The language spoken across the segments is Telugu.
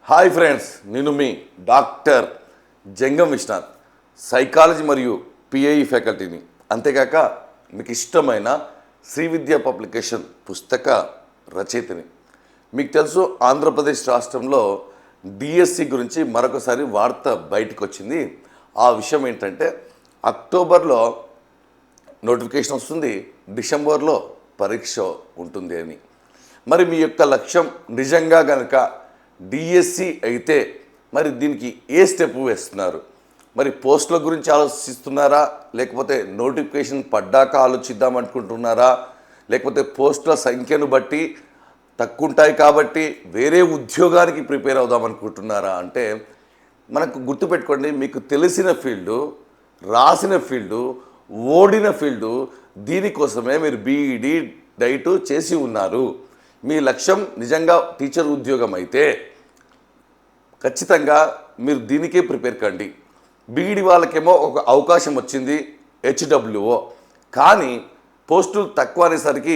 హాయ్ ఫ్రెండ్స్, నేను మీ డాక్టర్ జంగం విశ్వనాథ్, సైకాలజీ మరియు పిఐఈ ఫ్యాకల్టీని. అంతేకాక మీకు ఇష్టమైన శ్రీ విద్యా పబ్లికేషన్ పుస్తక రచయితని. మీకు తెలుసు, ఆంధ్రప్రదేశ్ రాష్ట్రంలో డిఎస్సి గురించి మరొకసారి వార్త బయటకు వచ్చింది. ఆ విషయం ఏంటంటే, అక్టోబర్లో నోటిఫికేషన్ వస్తుంది, డిసెంబర్లో పరీక్ష ఉంటుంది అని. మరి మీ యొక్క లక్ష్యం నిజంగా కనుక డిఎస్సి అయితే మరి దీనికి ఏ స్టెప్ వేస్తున్నారు? మరి పోస్టుల గురించి ఆలోచిస్తున్నారా, లేకపోతే నోటిఫికేషన్ పడ్డాక ఆలోచిద్దాం అనుకుంటున్నారా, లేకపోతే పోస్టుల సంఖ్యను బట్టి తక్కువ ఉంటాయి కాబట్టి వేరే ఉద్యోగానికి ప్రిపేర్ అవుదాం అనుకుంటున్నారా? అంటే మనకు గుర్తుపెట్టుకోండి, మీకు తెలిసిన ఫీల్డు, రాసిన ఫీల్డు, ఓడిన ఫీల్డు, దీనికోసమే మీరు బీఈడి డైట్ చేసి ఉన్నారు. మీ లక్ష్యం నిజంగా టీచర్ ఉద్యోగం అయితే ఖచ్చితంగా మీరు దీనికే ప్రిపేర్ కండి. బీఈడి వాళ్ళకేమో ఒక అవకాశం వచ్చింది, హెచ్డబ్ల్యూఓ, కానీ పోస్టులు తక్కువ అనేసరికి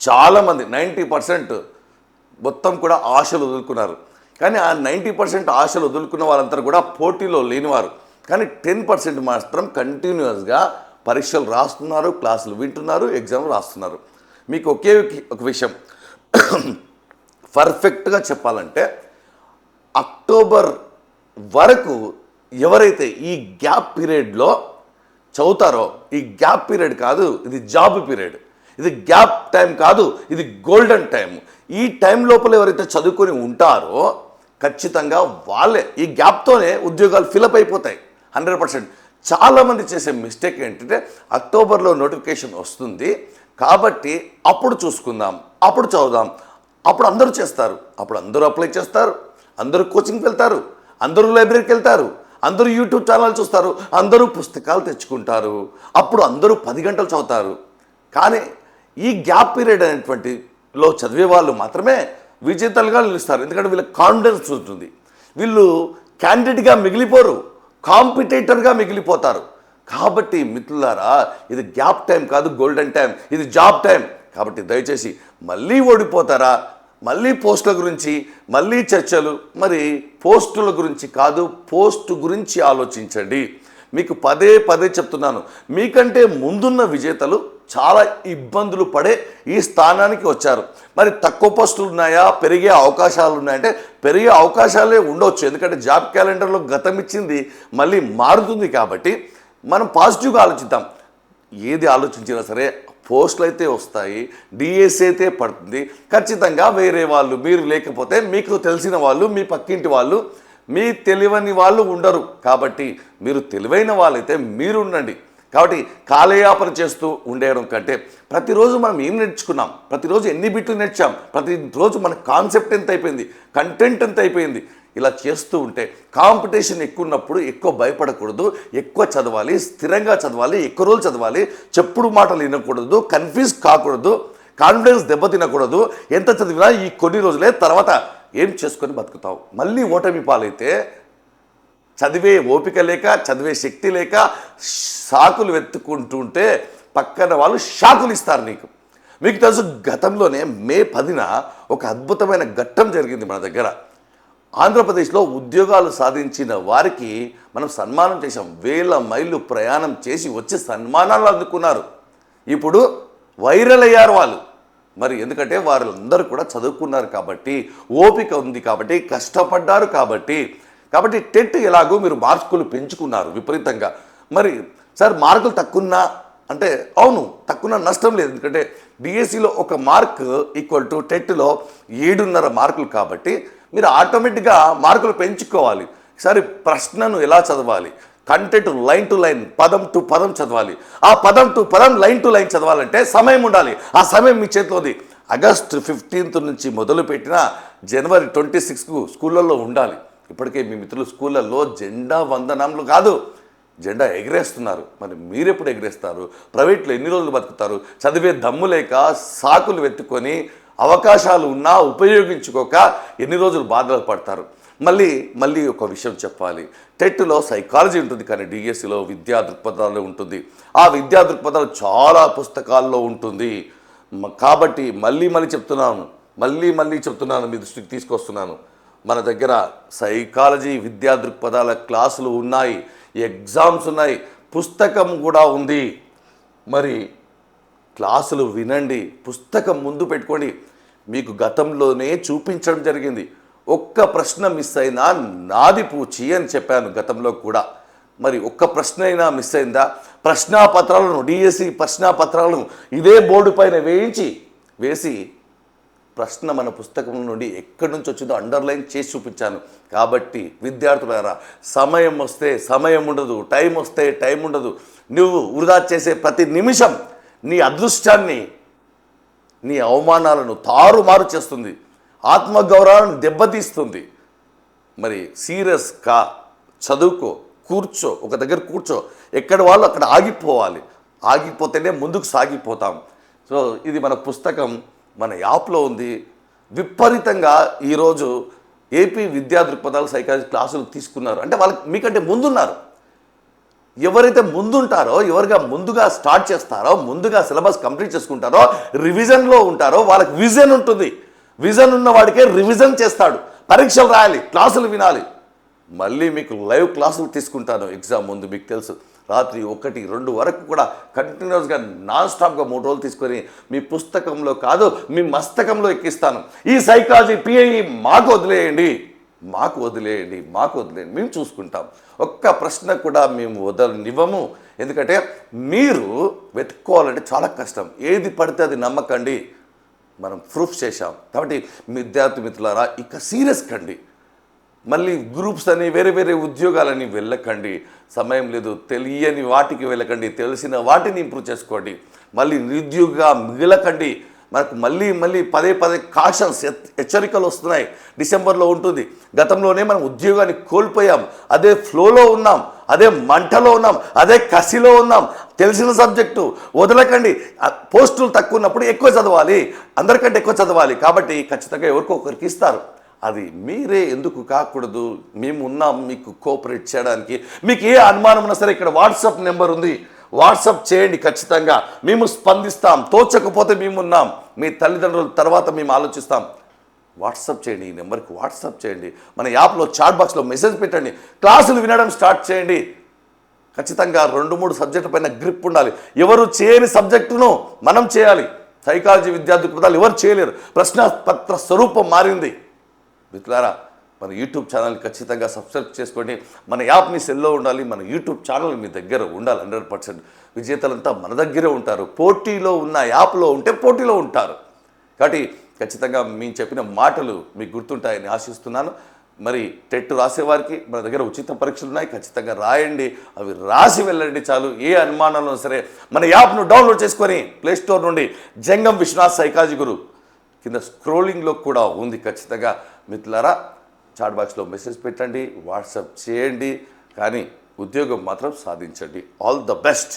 చాలామంది 90% మొత్తం కూడా ఆశలు వదులుకున్నారు. కానీ ఆ 90% ఆశలు వదులుకున్న వాళ్ళంతా కూడా పోటీలో లేనివారు. కానీ 10% మాత్రం కంటిన్యూస్గా పరీక్షలు రాస్తున్నారు, క్లాసులు వింటున్నారు, ఎగ్జామ్ రాస్తున్నారు. మీకు ఒకే ఒక విషయం పర్ఫెక్ట్గా చెప్పాలంటే, అక్టోబర్ వరకు ఎవరైతే ఈ గ్యాప్ పీరియడ్లో చదువుతారో, ఈ గ్యాప్ పీరియడ్ కాదు, ఇది జాబ్ పీరియడ్, ఇది గ్యాప్ టైం కాదు, ఇది గోల్డెన్ టైం. ఈ టైం లోపల ఎవరైతే చదువుకొని ఉంటారో ఖచ్చితంగా వాళ్ళే ఈ గ్యాప్తోనే ఉద్యోగాలు ఫిలప్ అయిపోతాయి 100%. చాలామంది చేసే మిస్టేక్ ఏంటంటే, అక్టోబర్లో నోటిఫికేషన్ వస్తుంది కాబట్టి అప్పుడు చూసుకుందాం, అప్పుడు చదువుదాం, అప్పుడు అందరూ చేస్తారు, అప్పుడు అందరూ అప్లై చేస్తారు, అందరూ కోచింగ్కి వెళ్తారు, అందరూ లైబ్రరీకి వెళ్తారు, అందరూ యూట్యూబ్ ఛానల్ చూస్తారు, అందరూ పుస్తకాలు తెచ్చుకుంటారు, అప్పుడు అందరూ 10 గంటలు చదువుతారు. కానీ ఈ గ్యాప్ పీరియడ్ అనేటువంటిలో చదివే వాళ్ళు మాత్రమే విజేతలుగా నిలుస్తారు. ఎందుకంటే వీళ్ళకి కాన్ఫిడెన్స్ ఉంటుంది, వీళ్ళు క్యాండిడేట్గా మిగిలిపోరు, కాంపిటేటర్గా మిగిలిపోతారు. కాబట్టి మిత్రులారా, ఇది గ్యాప్ టైం కాదు, గోల్డెన్ టైం, ఇది జాబ్ టైం. కాబట్టి దయచేసి మళ్ళీ ఓడిపోతారా, మళ్ళీ పోస్టుల గురించి మళ్ళీ చర్చలు, మరి పోస్టుల గురించి కాదు, పోస్టు గురించి ఆలోచించండి. మీకు పదే పదే చెప్తున్నాను, మీకంటే ముందున్న విజేతలు చాలా ఇబ్బందులు పడే ఈ స్థానానికి వచ్చారు. మరి తక్కువ పోస్టులు ఉన్నాయా, పెరిగే అవకాశాలు ఉన్నాయంటే పెరిగే అవకాశాలే ఉండవచ్చు. ఎందుకంటే జాబ్ క్యాలెండర్లో గతం ఇచ్చింది మళ్ళీ మారుతుంది. కాబట్టి మనం పాజిటివ్గా ఆలోచిద్దాం. ఏది ఆలోచించినా సరే పోస్టులు అయితే వస్తాయి, డిఎస్సి అయితే పడుతుంది. ఖచ్చితంగా వేరే వాళ్ళు, మీరు లేకపోతే మీకు తెలిసిన వాళ్ళు, మీ పక్కింటి వాళ్ళు, మీ తెలియని వాళ్ళు ఉండరు. కాబట్టి మీరు తెలివైన వాళ్ళైతే మీరు ఉండండి. కాబట్టి కాలయాపన చేస్తూ ఉండేయడం కంటే ప్రతిరోజు మనం ఏం నేర్చుకున్నాం, ప్రతిరోజు ఎన్ని బిట్లు నేర్చాం, ప్రతిరోజు మన కాన్సెప్ట్ ఎంత అయిపోయింది, కంటెంట్ ఎంత అయిపోయింది, ఇలా చేస్తూ ఉంటే కాంపిటీషన్ ఎక్కువ ఉన్నప్పుడు ఎక్కువ భయపడకూడదు, ఎక్కువ చదవాలి, స్థిరంగా చదవాలి, ఎక్కువ రోజులు చదవాలి, చెప్పుడు మాటలు వినకూడదు, కన్ఫ్యూజ్ కాకూడదు, కాన్ఫిడెన్స్ దెబ్బతినకూడదు. ఎంత చదివినా ఈ కొన్ని రోజులే, తర్వాత ఏం చేసుకొని బతుకుతావు. మళ్ళీ ఓటమి పాలైతే చదివే ఓపిక లేక, చదివే శక్తి లేక సాకులు వెతుక్కుంటుంటే పక్కన వాళ్ళు షాకులు ఇస్తారు నీకు. మీకు తెలుసు, గతంలోనే మే 10న ఒక అద్భుతమైన ఘట్టం జరిగింది మన దగ్గర. ఆంధ్రప్రదేశ్లో ఉద్యోగాలు సాధించిన వారికి మనం సన్మానం చేశాం. వేల మైళ్ళు ప్రయాణం చేసి వచ్చి సన్మానాలు అందుకున్నారు. ఇప్పుడు వైరల్ అయ్యారు వాళ్ళు. మరి ఎందుకంటే వారందరూ కూడా చదువుకున్నారు కాబట్టి, ఓపిక ఉంది కాబట్టి, కష్టపడ్డారు కాబట్టి. టెట్ ఎలాగో మీరు మార్కులు పెంచుకున్నారు విపరీతంగా. మరి సార్ మార్కులు తక్కువన్నా అంటే అవును, తక్కువ నష్టం లేదు. ఎందుకంటే డిఎస్సిలో ఒక మార్క్ ఈక్వల్ టు టెట్లో 7.5 మార్కులు. కాబట్టి మీరు ఆటోమేటిక్గా మార్కులు పెంచుకోవాలి. సరే, ప్రశ్నను ఎలా చదవాలి, కంటెంట్ లైన్ టు లైన్, పదం టు పదం చదవాలి. ఆ పదం టు పదం, లైన్ టు లైన్ చదవాలంటే సమయం ఉండాలి. ఆ సమయం మీ చేతిలో ఉంది. ఆగస్టు 15 నుంచి మొదలుపెట్టిన జనవరి 26కు స్కూళ్ళల్లో ఉండాలి. ఇప్పటికే మీ మిత్రులు స్కూళ్ళల్లో జెండా వందనంలు కాదు, జెండా ఎగరేస్తున్నారు. మరి మీరెప్పుడు ఎగరేస్తారు? ప్రైవేట్లో ఎన్ని రోజులు బతుకుతారు? చదివే దమ్ము లేక సాకులు వెతుక్కొని అవకాశాలు ఉన్నా ఉపయోగించుకోక ఎన్ని రోజులు బాధలు పడతారు? మళ్ళీ ఒక విషయం చెప్పాలి. టెట్లో సైకాలజీ ఉంటుంది, కానీ డిఎస్సిలో విద్యా దృక్పథాలు ఉంటుంది. ఆ విద్యా దృక్పథాలు చాలా పుస్తకాల్లో ఉంటుంది. కాబట్టి మళ్ళీ చెప్తున్నాను, మీ దృష్టికి తీసుకొస్తున్నాను. మన దగ్గర సైకాలజీ విద్యా దృక్పథాల క్లాసులు ఉన్నాయి, ఎగ్జామ్స్ ఉన్నాయి, పుస్తకం కూడా ఉంది. మరి క్లాసులు వినండి, పుస్తకం ముందు పెట్టుకోండి. మీకు గతంలోనే చూపించడం జరిగింది. ఒక్క ప్రశ్న మిస్ అయినా నాది పూచి అని చెప్పాను గతంలో కూడా. మరి ఒక్క ప్రశ్న అయినా మిస్ అయిందా? ప్రశ్నాపత్రాలను, డిఎస్సి ప్రశ్నాపత్రాలను ఇదే బోర్డు పైన వేసి ప్రశ్న మన పుస్తకం నుండి ఎక్కడి నుంచి వచ్చిందో అండర్లైన్ చేసి చూపించాను. కాబట్టి విద్యార్థులారా, సమయం వస్తే సమయం ఉండదు, టైం వస్తే టైం ఉండదు. నువ్వు వృధా చేసే ప్రతి నిమిషం నీ అదృష్టాన్ని, నీ అవమానాలను తారుమారు చేస్తుంది, ఆత్మగౌరవాన్ని దెబ్బతీస్తుంది. మరి సీరియస్గా చదువుకో, కూర్చో, ఒక దగ్గర కూర్చో. ఎక్కడ వాళ్ళు అక్కడ ఆగిపోవాలి, ఆగిపోతేనే ముందుకు సాగిపోతాం. సో ఇది మన పుస్తకం మన యాప్లో ఉంది. విపరీతంగా ఈరోజు ఏపీ విద్యా దృక్పథాలు సైకాలజీ క్లాసులు తీసుకున్నారు. అంటే వాళ్ళకి మీకంటే ముందున్నారు. ఎవరైతే ముందుంటారో, ఎవరుగా ముందుగా స్టార్ట్ చేస్తారో, ముందుగా సిలబస్ కంప్లీట్ చేసుకుంటారో, రివిజన్లో ఉంటారో వాళ్ళకి విజన్ ఉంటుంది. విజన్ ఉన్న వాడికే రివిజన్ చేస్తాడు. పరీక్షలు రాయాలి, క్లాసులు వినాలి. మళ్ళీ మీకు లైవ్ క్లాసులు తీసుకుంటాను ఎగ్జామ్ ముందు. మీకు తెలుసు, రాత్రి 1, 2 వరకు కూడా కంటిన్యూస్గా నాన్ స్టాప్గా 3 రోజులు తీసుకొని మీ పుస్తకంలో కాదు మీ మస్తకంలో ఎక్కిస్తాను. ఈ సైకాలజీ పిఐఈ మాకు వదిలేయండి, మేము చూసుకుంటాం. ఒక్క ప్రశ్న కూడా మేము వదలనివ్వము. ఎందుకంటే మీరు వెతుక్కోవాలంటే చాలా కష్టం. ఏది పడితే అది నమ్మకండి, మనం ప్రూఫ్ చేశాం. కాబట్టి విద్యార్థి మిత్రులారా, ఇక సీరియస్ కండి. మళ్ళీ గ్రూప్స్ అని వేరే వేరే ఉద్యోగాలని వెళ్ళకండి, సమయం లేదు. తెలియని వాటికి వెళ్ళకండి, తెలిసిన వాటిని ఇంప్రూవ్ చేసుకోండి. మళ్ళీ నిరుద్యోగిగా మిగలకండి. మనకు మళ్ళీ పదే కాషన్స్, హెచ్చరికలు వస్తున్నాయి. డిసెంబర్లో ఉంటుంది. గతంలోనే మనం ఉద్యోగాన్ని కోల్పోయాం, అదే ఫ్లోలో ఉన్నాం, అదే మంటలో ఉన్నాం, అదే కసిలో ఉన్నాం. తెలిసిన సబ్జెక్టు వదలకండి. పోస్టులు తక్కువ ఉన్నప్పుడు ఎక్కువ చదవాలి, అందరికంటే ఎక్కువ చదవాలి. కాబట్టి ఖచ్చితంగా ఎవరికొకరికి ఇస్తారు. అది మీరే ఎందుకు కాకూడదు? మేము ఉన్నాం మీకు కోఆపరేట్ చేయడానికి. మీకు ఏ అనుమానం ఉన్నా సరే ఇక్కడ వాట్సాప్ నెంబర్ ఉంది, వాట్సాప్ చేయండి. ఖచ్చితంగా మేము స్పందిస్తాం. తోచకపోతే మేమున్నాం. మీ తల్లిదండ్రుల తర్వాత మేము ఆలోచిస్తాం. వాట్సాప్ చేయండి, ఈ నెంబర్కి వాట్సాప్ చేయండి. మన యాప్లో చాట్ బాక్స్లో మెసేజ్ పెట్టండి. క్లాసులు వినడం స్టార్ట్ చేయండి. ఖచ్చితంగా 2-3 సబ్జెక్టుల పైన గ్రిప్ ఉండాలి. ఎవరు చేయని సబ్జెక్టును మనం చేయాలి. సైకాలజీ విద్యార్థి దృక్పథాలు ఎవరు చేయలేరు. ప్రశ్నపత్ర స్వరూపం మారింది. మిత్రులారా, మన యూట్యూబ్ ఛానల్ ఖచ్చితంగా సబ్స్క్రైబ్ చేసుకోండి. మన యాప్ మీ సెల్లో ఉండాలి, మన యూట్యూబ్ ఛానల్ మీ దగ్గర ఉండాలి. 100% విజేతలంతా మన దగ్గరే ఉంటారు. పోటీలో ఉన్న యాప్లో ఉంటే పోటీలో ఉంటారు. కాబట్టి ఖచ్చితంగా మేము చెప్పిన మాటలు మీకు గుర్తుంటాయని ఆశిస్తున్నాను. మరి టెట్ రాసేవారికి మన దగ్గర ఉచిత పరీక్షలు ఉన్నాయి. ఖచ్చితంగా రాయండి, అవి రాసి వెళ్ళండి చాలు. ఏ అనుమానాలు సరే మన యాప్ను డౌన్లోడ్ చేసుకొని ప్లేస్టోర్ నుండి జంగం విశ్వనాథ్ సైకాలజీ గురు కింద స్క్రోలింగ్లో కూడా ఉంది. ఖచ్చితంగా మిత్రులారా, చాట్ బాక్స్లో మెసేజ్ పెట్టండి, వాట్సాప్ చేయండి. కానీ ఉద్యోగం మాత్రం సాధించండి. All the best.